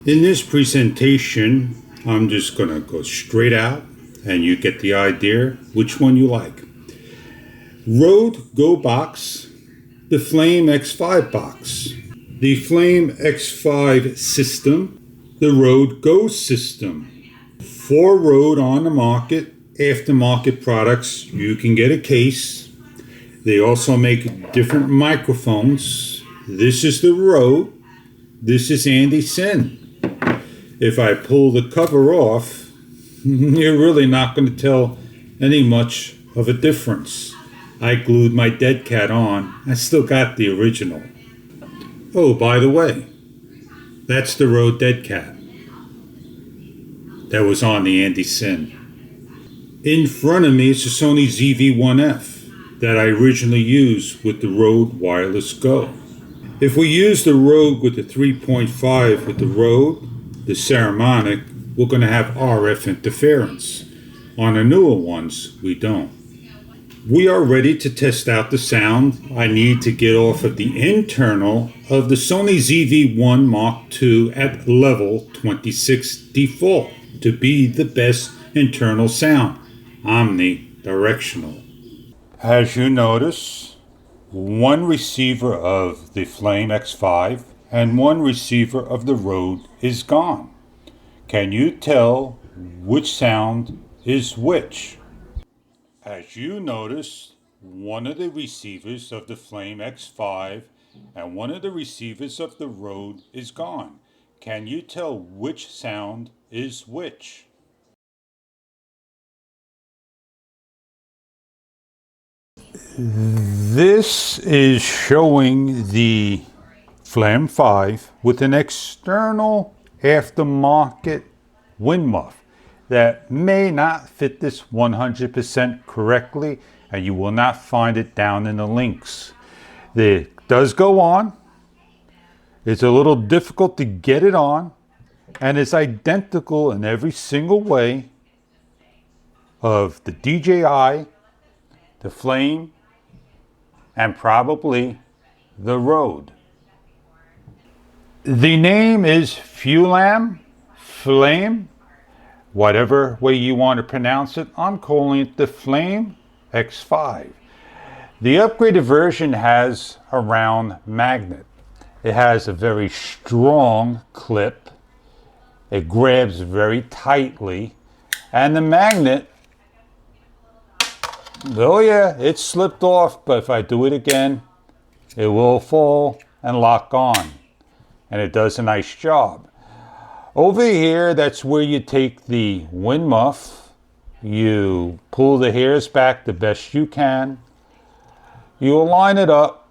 In this presentation, I'm just going to go straight out and you get the idea which one you like. Rode Go box, the Fulaim X5 box, the Fulaim X5 system, the Rode Go system. 4 Rode on the market, aftermarket products. You can get a case. They also make different microphones. This is the Rode. This is Andy Sin. If I pull the cover off, you're really not going to tell any much of a difference. I glued my dead cat on. I still got the original. Oh, by the way, that's the Rode dead cat that was on the Andy Sin. In front of me is the Sony ZV-1F that I originally used with the Rode Wireless Go. If we use the Rode with the 3.5 with the Rode, the Ceremonic, we're going to have RF interference. On the newer ones, we don't. We are ready to test out the sound. I need to get off of the internal of the Sony ZV-1 Mark II at level 26 default to be the best internal sound, omnidirectional. As you notice, one receiver of the Fulaim X5 and one receiver of the Rode is gone. Can you tell which sound is which? As you notice, one of the receivers of the Fulaim X5 and one of the receivers of the Rode is gone. Can you tell which sound is which? This is showing the Fulaim 5 with an external aftermarket wind muff that may not fit this 100% correctly, and you will not find it down in the links. It does go on. It's a little difficult to get it on, and it's identical in every single way of the DJI, the Fulaim, and probably the Rode. The name is Fulaim, whatever way you want to pronounce it. I'm calling it the Fulaim X5. The upgraded version has a round magnet. It has a very strong clip. It grabs very tightly. And the magnet, oh yeah, it slipped off, but if I do it again, it will fall and lock on. And it does a nice job. Over here, that's where you take the wind muff, you pull the hairs back the best you can, you align it up,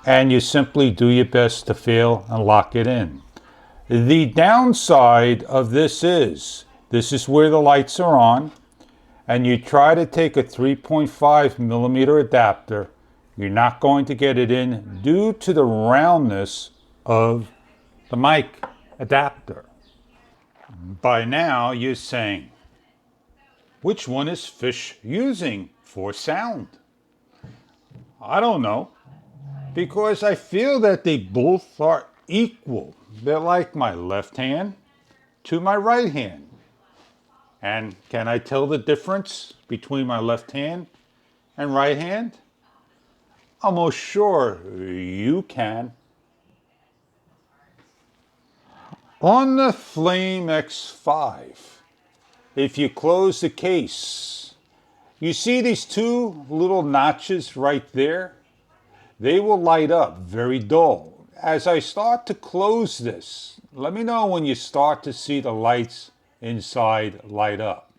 and you simply do your best to feel and lock it in. The downside of this is where the lights are on, and you try to take a 3.5 millimeter adapter, you're not going to get it in due to the roundness of the mic adapter. By now you're saying, which one is Fish using for sound? I don't know, because I feel that they both are equal. They're like my left hand to my right hand. And can I tell the difference between my left hand and right hand? Almost sure you can. On the Fulaim X5, if you close the case, you see these 2 little notches right there? They will light up very dull. As I start to close this, let me know when you start to see the lights inside light up.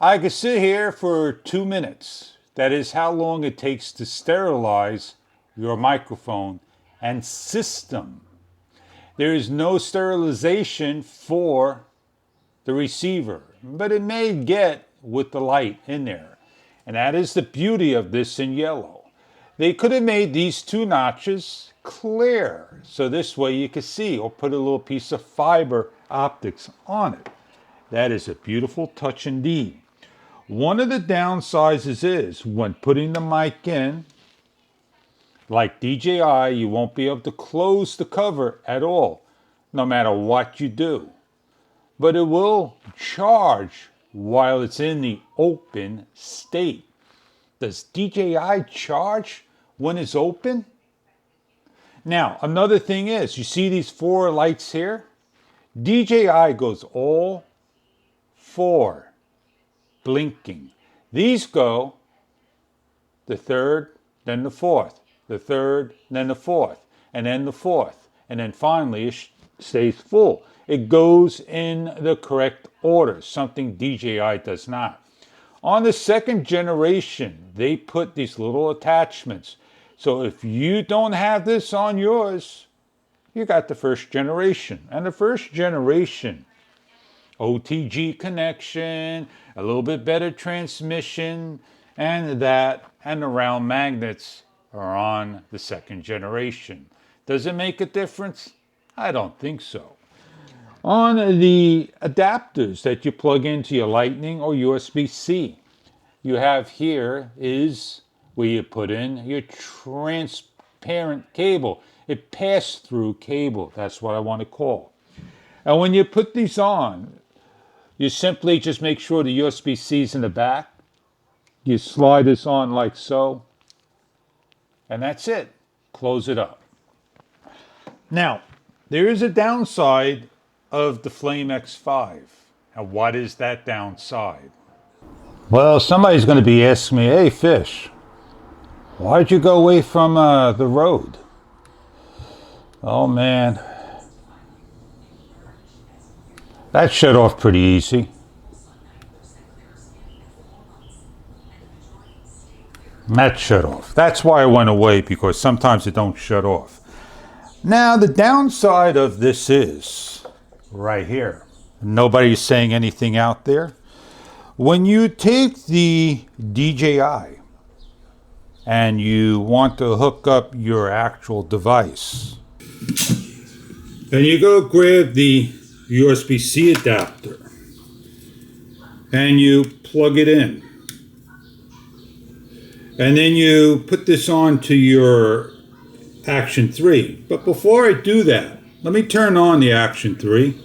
I could sit here for 2 minutes. That is how long it takes to sterilize your microphone and system. There is no sterilization for the receiver, but it may get with the light in there. And that is the beauty of this in yellow. They could have made these 2 notches clear, so this way you can see, or put a little piece of fiber optics on it. That is a beautiful touch indeed. One of the downsides is when putting the mic in, like DJI, you won't be able to close the cover at all. no matter what you do. But it will charge while it's in the open state. Does DJI charge when it's open? Now, another thing is, you see these 4 lights here? DJI goes all 4 blinking. These go the 3rd, then the 4th, the 3rd, then the 4th, and then the 4th, and then finally it stays full. It goes in the correct order, something DJI does not. On the 2nd generation, they put these little attachments. So if you don't have this on yours, you got the 1st generation. And the 1st generation, OTG connection, a little bit better transmission, and the round magnets are on the 2nd generation. Does it make a difference? I don't think so. On the adapters that you plug into your Lightning or USB-C, you have here is where you put in your transparent cable. A pass-through cable, that's what I want to call. And when you put these on, you simply just make sure the USB-C is in the back. You slide this on like so, and that's it. Close it up. Now, there is a downside of the Fulaim X5. And what is that downside? Well, somebody's going to be asking me, hey, Fish, why'd you go away from the road? Oh, man. That shut off pretty easy. That shut off. That's why I went away, because sometimes it don't shut off. Now, the downside of this is right here. Nobody's saying anything out there. When you take the DJI and you want to hook up your actual device, and you go grab the USB-C adapter and you plug it in, and then you put this onto your Action 3. But before I do that, let me turn on the Action 3.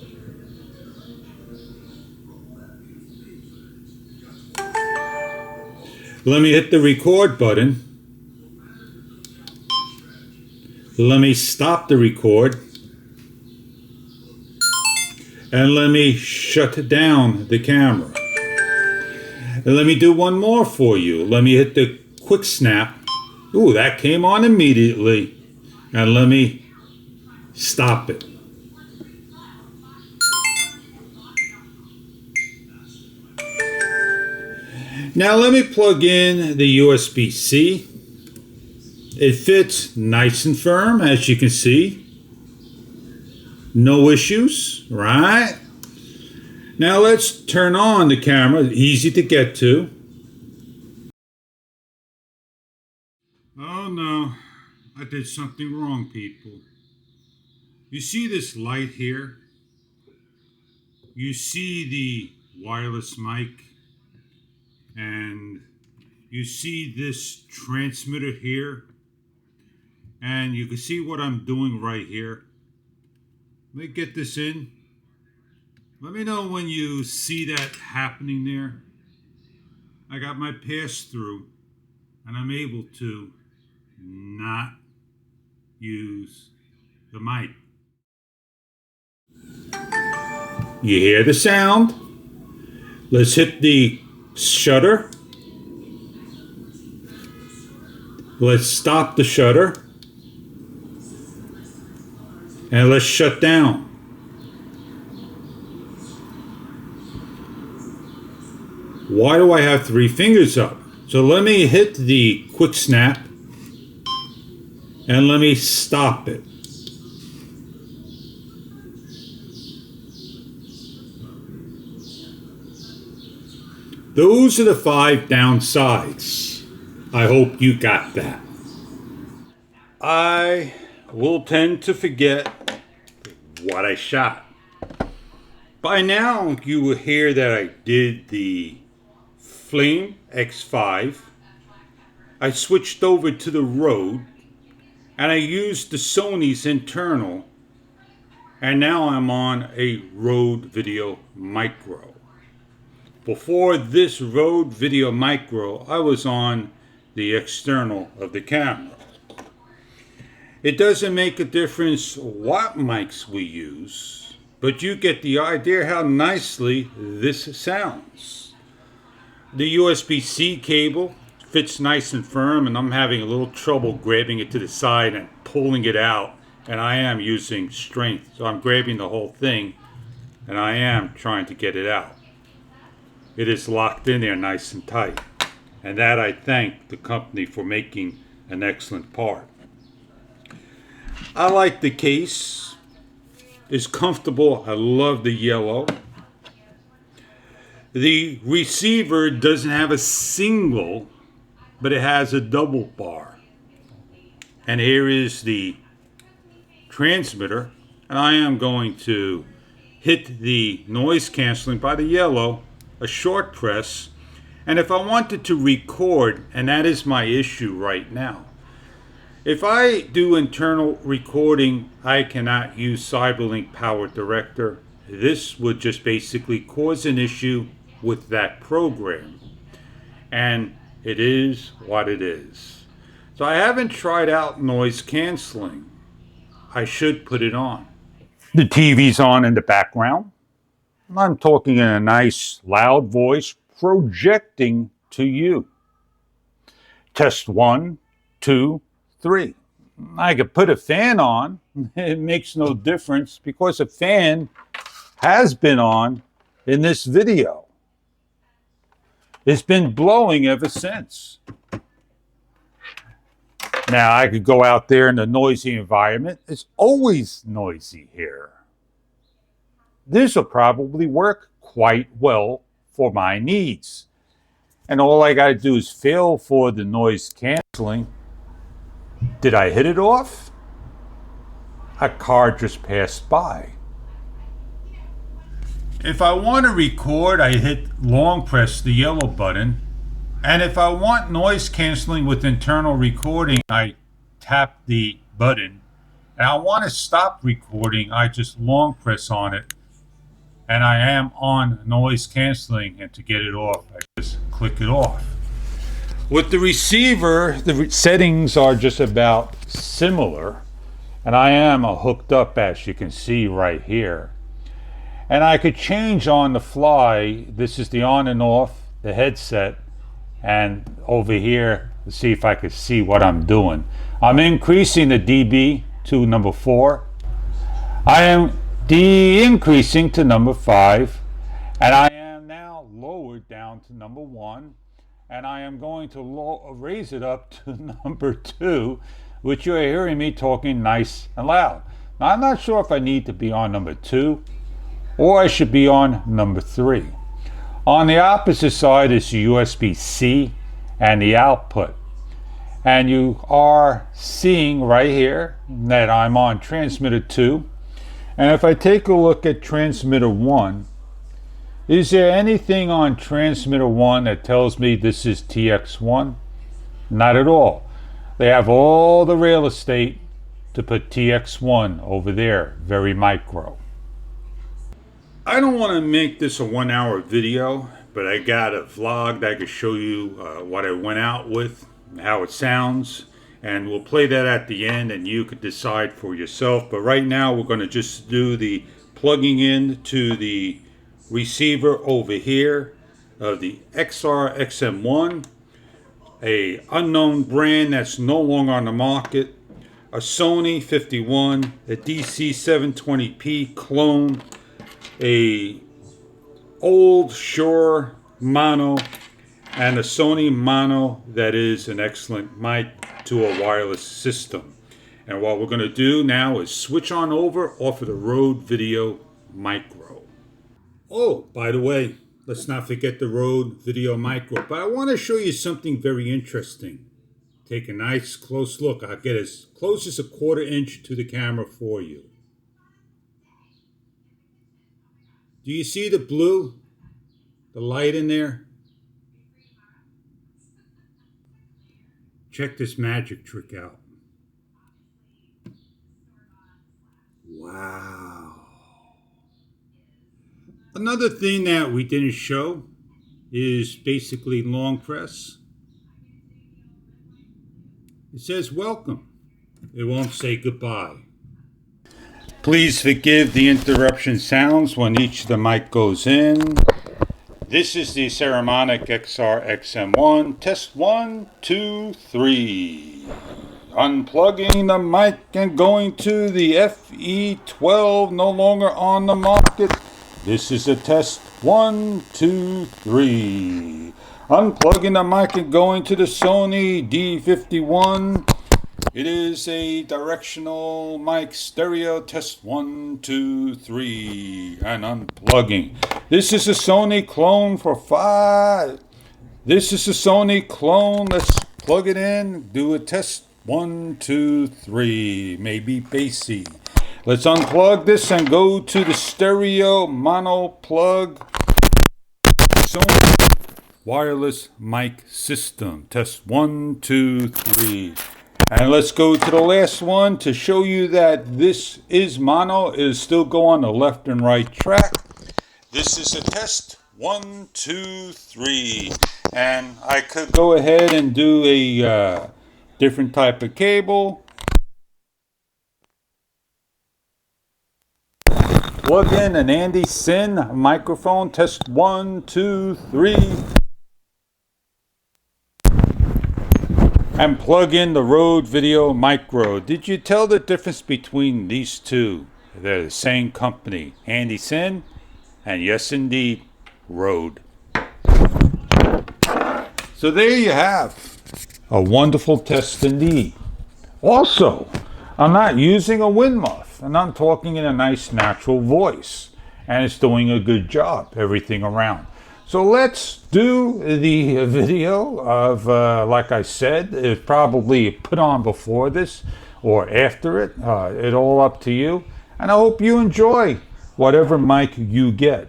Let me hit the record button. Let me stop the record. And let me shut down the camera. And let me do one more for you. Let me hit the quick snap. Ooh, that came on immediately. And let me stop it. Now let me plug in the USB-C. It fits nice and firm, as you can see. No issues, right? Now let's turn on the camera. Easy to get to. Oh no, I did something wrong, people. You see this light here? You see the wireless mic? And you see this transmitter here, and you can see what I'm doing right here. Let me get this in. Let me know when you see that happening there. I got my pass-through, and I'm able to not use the mic. You hear the sound? Let's hit the shutter. Let's stop the shutter. And let's shut down. Why do I have 3 fingers up? So let me hit the quick snap and let me stop it. Those are the 5 downsides. I hope you got that. I will tend to forget what I shot. By now, you will hear that I did the Fulaim X5. I switched over to the Rode, and I used the Sony's internal And now I'm on a Rode Video Micro. Before this Rode Video Micro, I was on the external of the camera. It doesn't make a difference what mics we use, but you get the idea how nicely this sounds. The USB-C cable fits nice and firm, and I'm having a little trouble grabbing it to the side and pulling it out, and I am using strength. So I'm grabbing the whole thing, and I am trying to get it out. It is locked in there nice and tight, and that I thank the company for making an excellent part. I like the case. It's comfortable. I love the yellow. The receiver doesn't have a single, but it has a double bar. And here is the transmitter. And I am going to hit the noise canceling by the yellow, a short press. And if I wanted to record, and that is my issue right now, if I do internal recording, I cannot use CyberLink Power Director. This would just basically cause an issue with that program. And it is what it is. So I haven't tried out noise canceling. I should put it on. The TV's on in the background. I'm talking in a nice loud voice, projecting to you. Test 1, 2, 3. I could put a fan on. It makes no difference because a fan has been on in this video. It's been blowing ever since. Now I could go out there in a noisy environment. It's always noisy here. This will probably work quite well for my needs. And all I got to do is feel for the noise canceling. Did I hit it off? A car just passed by. If I want to record, I hit long press the yellow button. And if I want noise canceling with internal recording, I tap the button. And I want to stop recording, I just long press on it. And I am on noise canceling, and to get it off, I just click it off. With the receiver, the settings are just about similar, and I am hooked up, as you can see right here. And I could change on the fly. This is the on and off, the headset, and over here, let's see if I could see what I'm doing. I'm increasing the dB to number 4. I am increasing to number 5, and I am now lowered down to number 1. And I am going to raise it up to number 2, which you're hearing me talking nice and loud. Now, I'm not sure if I need to be on number 2 or I should be on number 3. On the opposite side is the USB-C and the output. And you are seeing right here that I'm on transmitter 2. And if I take a look at transmitter 1, is there anything on transmitter 1 that tells me this is TX1? Not at all. They have all the real estate to put TX1 over there, very micro. I don't want to make this a 1-hour video, but I got a vlog that I could show you what I went out with, how it sounds, and we'll play that at the end and you could decide for yourself. But right now we're going to just do the plugging in to the receiver over here of the XR XM1, a unknown brand that's no longer on the market, a Sony 51, a DC 720p clone, a old Shure mono, and a Sony mono that is an excellent mic to a wireless system. And what we're going to do now is switch on over off of the Rode Video Micro. Oh, by the way, let's not forget the Rode Video Micro. But I want to show you something very interesting. Take a nice close look. I'll get as close as a 1/4 inch to the camera for you. Do you see the blue? The light in there? Check this magic trick out. Wow. Another thing that we didn't show is basically long press. It says welcome. It won't say goodbye. Please forgive the interruption sounds when each of the mic goes in. This is the Ceremonic XR XM1. Test 1, 2, 3. Unplugging the mic and going to the FE12, no longer on the market. This is a test 1, 2, 3. Unplugging the mic and going to the Sony D51. It is a directional mic stereo test 1, 2, 3 and unplugging. This is a Sony clone for 5. This is a Sony clone. Let's plug it in. Do a test 1, 2, 3. Maybe bassy. Let's unplug this and go to the stereo mono plug. Sony wireless mic system. Test 1, 2, 3. And let's go to the last one to show you that this is mono. It is still go on the left and right track. This is a test 1, 2, 3. And I could go ahead and do a different type of cable. Plug in an Andy Sin microphone. Test 1, 2, 3. And plug in the Rode Video Micro. Did you tell the difference between these two? They're the same company, Andy Sin, and yes indeed, Rode. So there you have a wonderful test indeed. Also, I'm not using a wind muff, and I'm talking in a nice natural voice, and it's doing a good job, everything around. So let's do the video of, like I said, it's probably put on before this or after it. It's all up to you. And I hope you enjoy whatever mic you get.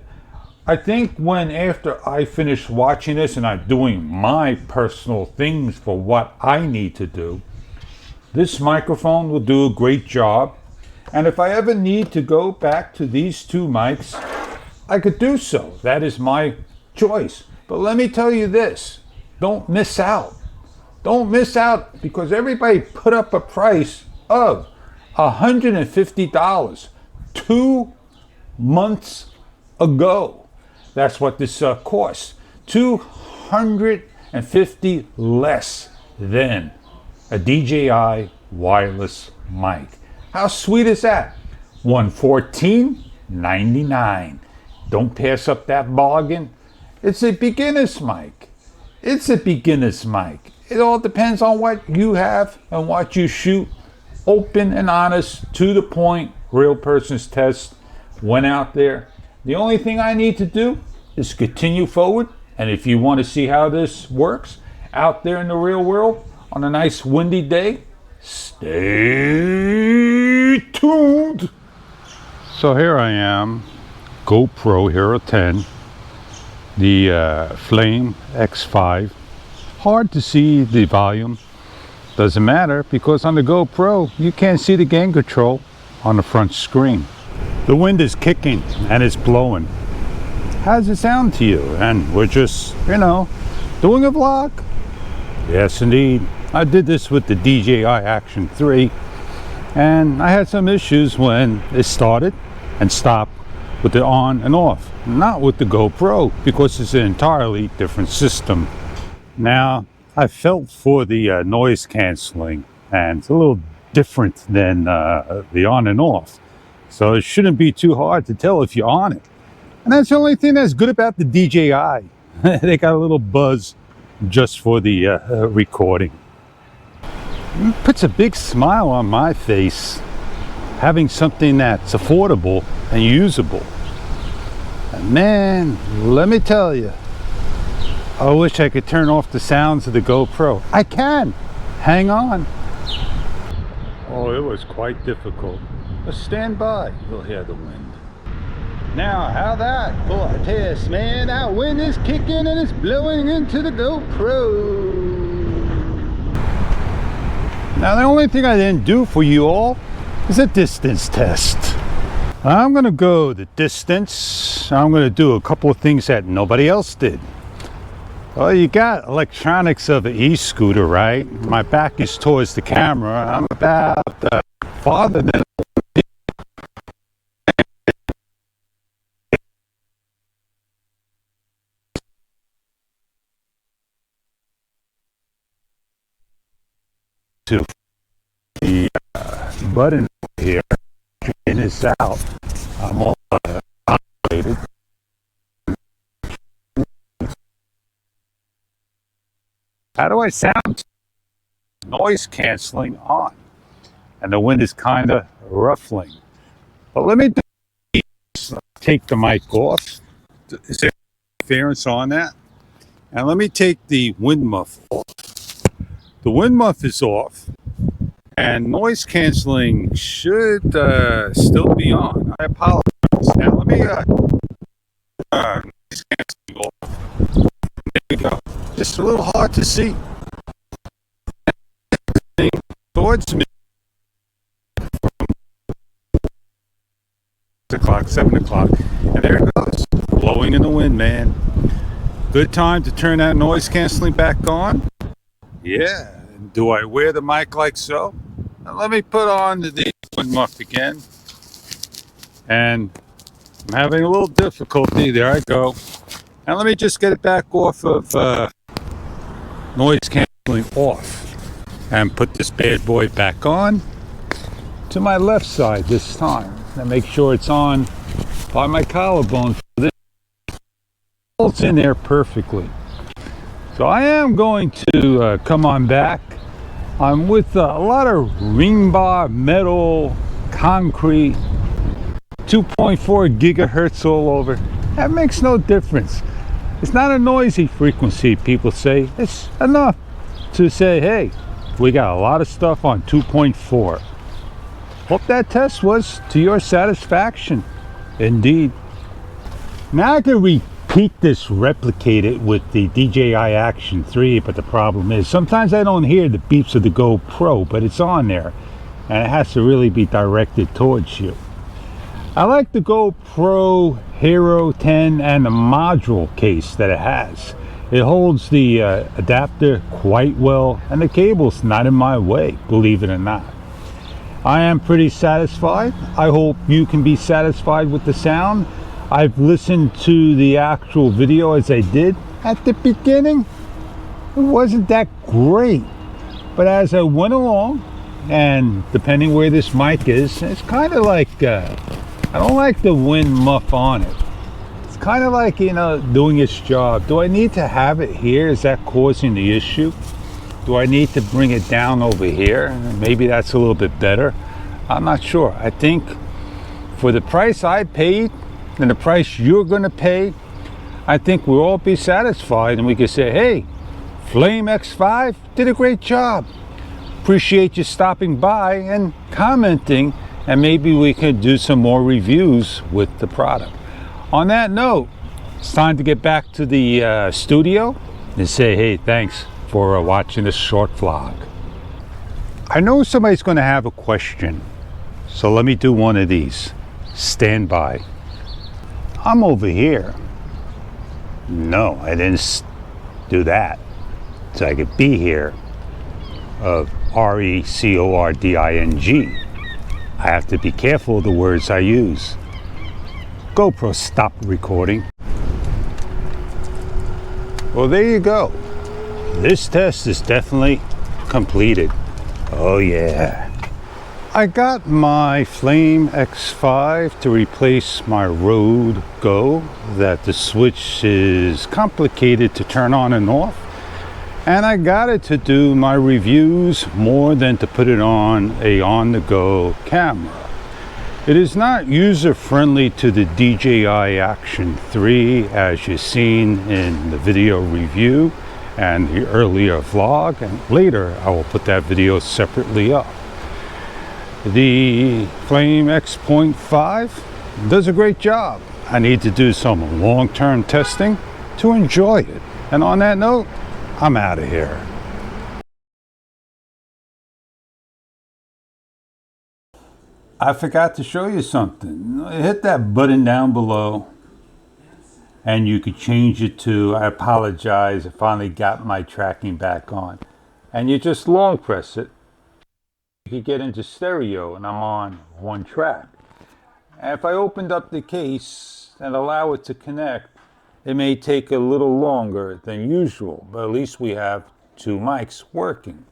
I think when after I finish watching this and I'm doing my personal things for what I need to do, this microphone will do a great job. And if I ever need to go back to these two mics, I could do so. That is my choice. But let me tell you this, don't miss out. Don't miss out, because everybody put up a price of $150 2 months ago. That's what this costs. $250 less than a DJI wireless mic. How sweet is that? $114.99. Don't pass up that bargain. It's a beginner's mic. It's a beginner's mic. It all depends on what you have and what you shoot. Open and honest, to the point, real person's test. Went out there. The only thing I need to do is continue forward. And if you want to see how this works out there in the real world on a nice windy day, stay tuned. So here I am, GoPro Hero 10. The Fulaim X5. Hard to see the volume. Doesn't matter, because on the GoPro you can't see the gain control on the front screen. The wind is kicking and it's blowing. How does it sound to you? And we're just, doing a vlog. Yes indeed. I did this with the DJI Action 3 and I had some issues when it started and stopped with the on and off. Not with the GoPro, because it's an entirely different system. Now, I felt for the noise canceling, and it's a little different than the on and off. So it shouldn't be too hard to tell if you're on it. And that's the only thing that's good about the DJI. They got a little buzz just for the recording. It puts a big smile on my face, having something that's affordable and usable. And man, let me tell you, I wish I could turn off the sounds of the GoPro. I can. Hang on. Oh, it was quite difficult. But stand by, you'll hear the wind. Now, how that for a test, man? That wind is kicking and it's blowing into the GoPro. Now, the only thing I didn't do for you all is a distance test. I'm gonna go the distance this, I'm going to do a couple of things that nobody else did. Well, you got electronics of an e-scooter, right? My back is towards the camera. I'm about farther than to the button here. In is out. I'm all operated. How do I sound? Noise canceling on, and the wind is kind of ruffling. But let me take the mic off. Is there interference on that? And let me take the wind muff off. The wind muff is off, and noise canceling should still be on. I apologize. Now let me noise canceling off. There we go. Just a little hard to see. Towards me. 6 o'clock, 7 o'clock, and there it goes. Blowing in the wind, man. Good time to turn that noise canceling back on. Yeah. Do I wear the mic like so? Now let me put on the wind muff again. And I'm having a little difficulty. There I go. Now let me just get it back off of noise canceling off. And put this bad boy back on to my left side this time. And make sure it's on by my collarbone. It's in there perfectly. So I am going to come on back. I'm with a lot of ring bar, metal, concrete, 2.4 gigahertz all over. That makes no difference. It's not a noisy frequency, people say. It's enough to say, hey, we got a lot of stuff on 2.4. Hope that test was to your satisfaction. Indeed. Now I can repeat this, replicate it with the DJI Action 3, but the problem is sometimes I don't hear the beeps of the GoPro, but it's on there, and it has to really be directed towards you. I like the GoPro Hero 10 and the module case that it has. It holds the adapter quite well, and the cable's not in my way, believe it or not. I am pretty satisfied. I hope you can be satisfied with the sound. I've listened to the actual video as I did at the beginning. It wasn't that great, but as I went along, and depending where this mic is, it's kind of like, I don't like the wind muff on it. It's kind of like, you know, doing its job. Do I need to have it here? Is that causing the issue? Do I need to bring it down over here? Maybe that's a little bit better. I'm not sure. I think for the price I paid and the price you're going to pay, I think we'll all be satisfied, and we can say, hey, Fulaim X5 did a great job. Appreciate you stopping by and commenting, and maybe we could do some more reviews with the product. On that note, it's time to get back to the studio and say, hey, thanks for watching this short vlog. I know somebody's going to have a question, so let me do one of these. Stand by. I'm over here. No, I didn't do that. So I could be here of recording. I have to be careful of the words I use. GoPro stopped recording. Well, there you go. This test is definitely completed. Oh yeah. I got my Fulaim X5 to replace my Rode Go, that the switch is complicated to turn on and off. And I got it to do my reviews more than to put it on a on-the-go camera. It is not user-friendly to the DJI Action 3, as you've seen in the video review and the earlier vlog, and later I will put that video separately up. The Fulaim X5 does a great job. I need to do some long-term testing to enjoy it. And on that note, I'm out of here. I forgot to show you something. Hit that button down below. And you could change it to, I apologize, I finally got my tracking back on. And you just long press it. You could get into stereo and I'm on one track. And if I opened up the case and allow it to connect, it may take a little longer than usual, but at least we have two mics working.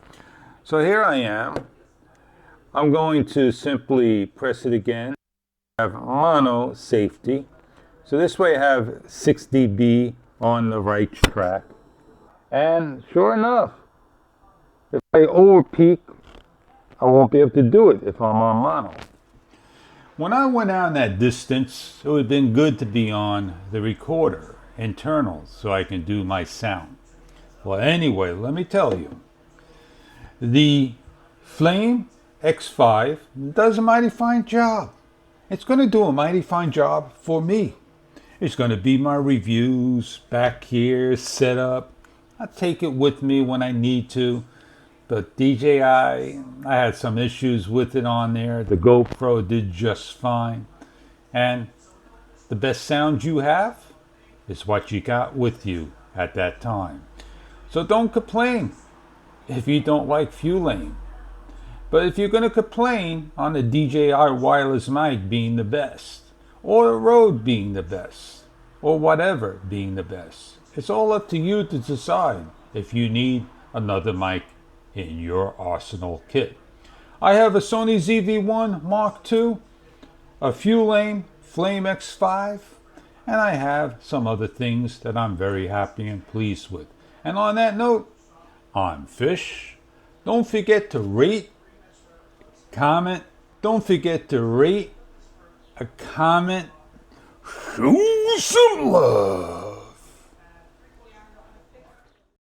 So here I am. I'm going to simply press it again. I have mono safety. So this way I have 6 dB on the right track. And sure enough, if I over peak, I won't be able to do it if I'm on mono. When I went out that distance, it would have been good to be on the recorder, internal, so I can do my sound. Well, anyway, let me tell you. The Fulaim X5 does a mighty fine job. It's going to do a mighty fine job for me. It's going to be my reviews back here, set up. I take it with me when I need to. But DJI, I had some issues with it on there. The GoPro did just fine. And the best sound you have is what you got with you at that time. So don't complain if you don't like Fulaim. But if you're going to complain on the DJI wireless mic being the best, or the Rode being the best, or whatever being the best, it's all up to you to decide if you need another mic in your arsenal kit. I have a Sony ZV-1 Mark II, a Fulaim X5, and I have some other things that I'm very happy and pleased with. And on that note, I'm Fish. Don't forget to rate, comment. Don't forget to rate, comment, show some love.